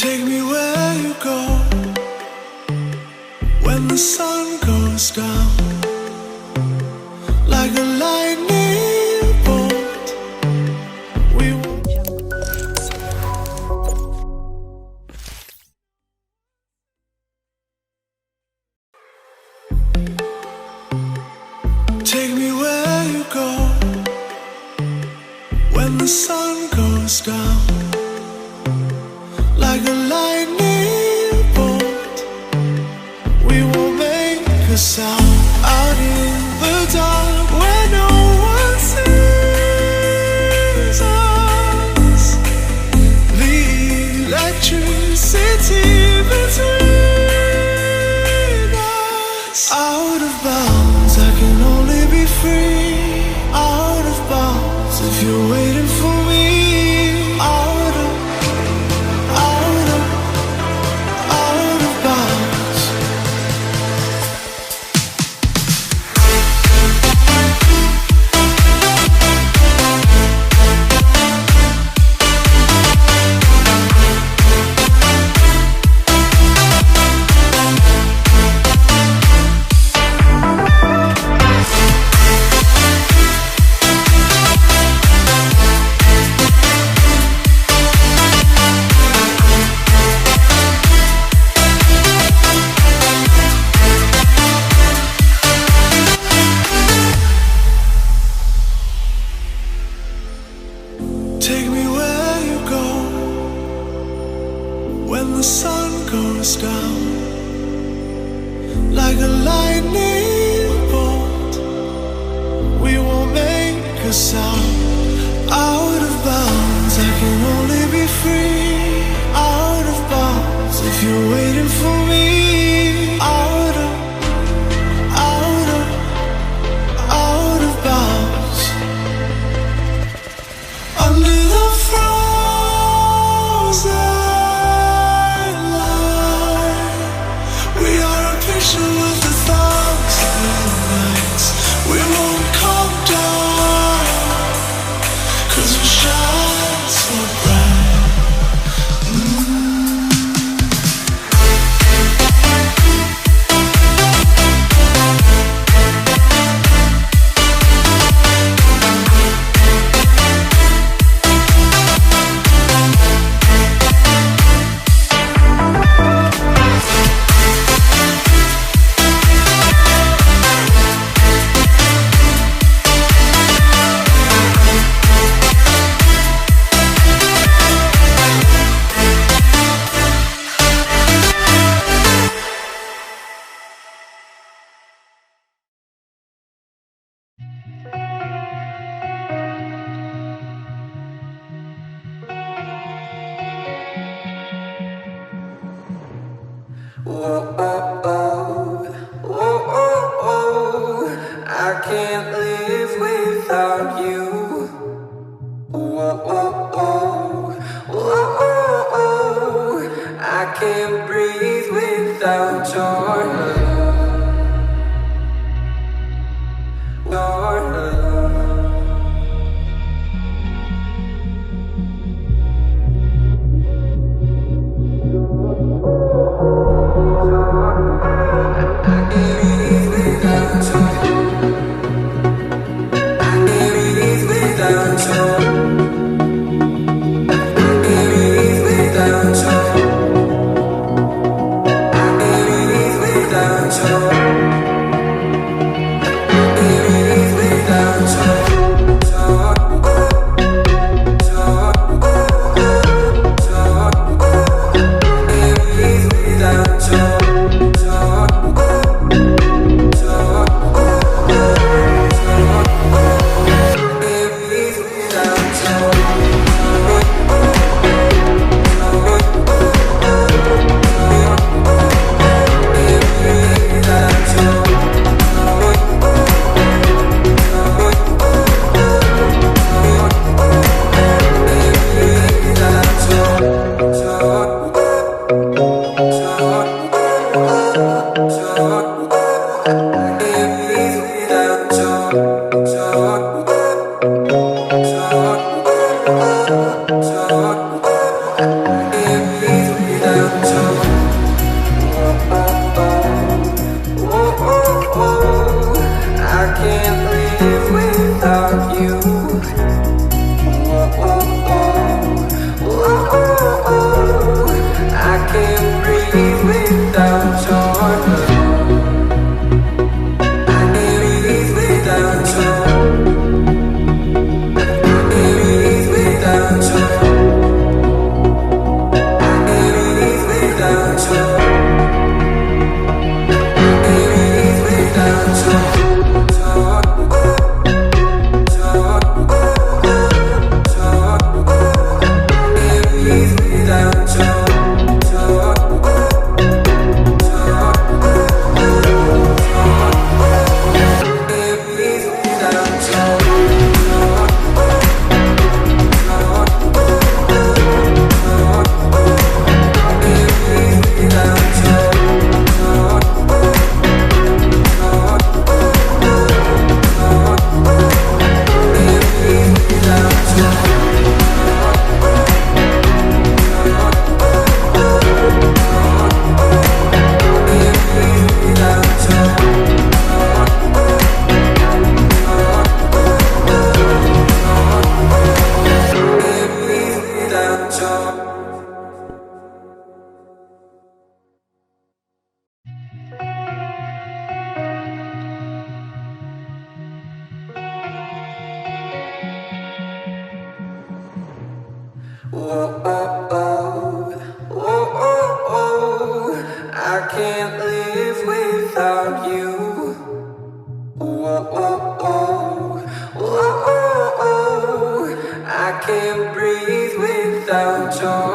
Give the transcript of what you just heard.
Take me where you go when the sun goes down, like a lightning bolt. We take me where you go when the sun goes down, like a lightning bolt. We will make a sound out in the dark where no one sees us. The electricity between us. Out of bounds, I can only be free. Out of bounds, if you're waiting for me. Out of bounds. Take me where you go when the sun goes down, like a lightning bolt. We won't make a sound. Out of bounds, I can only be free. Out of bounds, if you're waiting for me. Out of bounds. Under the frozen light, we are a picture of the 1,000 nights. We won't come down, 'cause we shine so bright. I can't live without you. I can't breathe without your oh, oh, oh, oh, oh. I can't live without you. Oh, oh, oh, oh, oh, oh. I can't breathe without your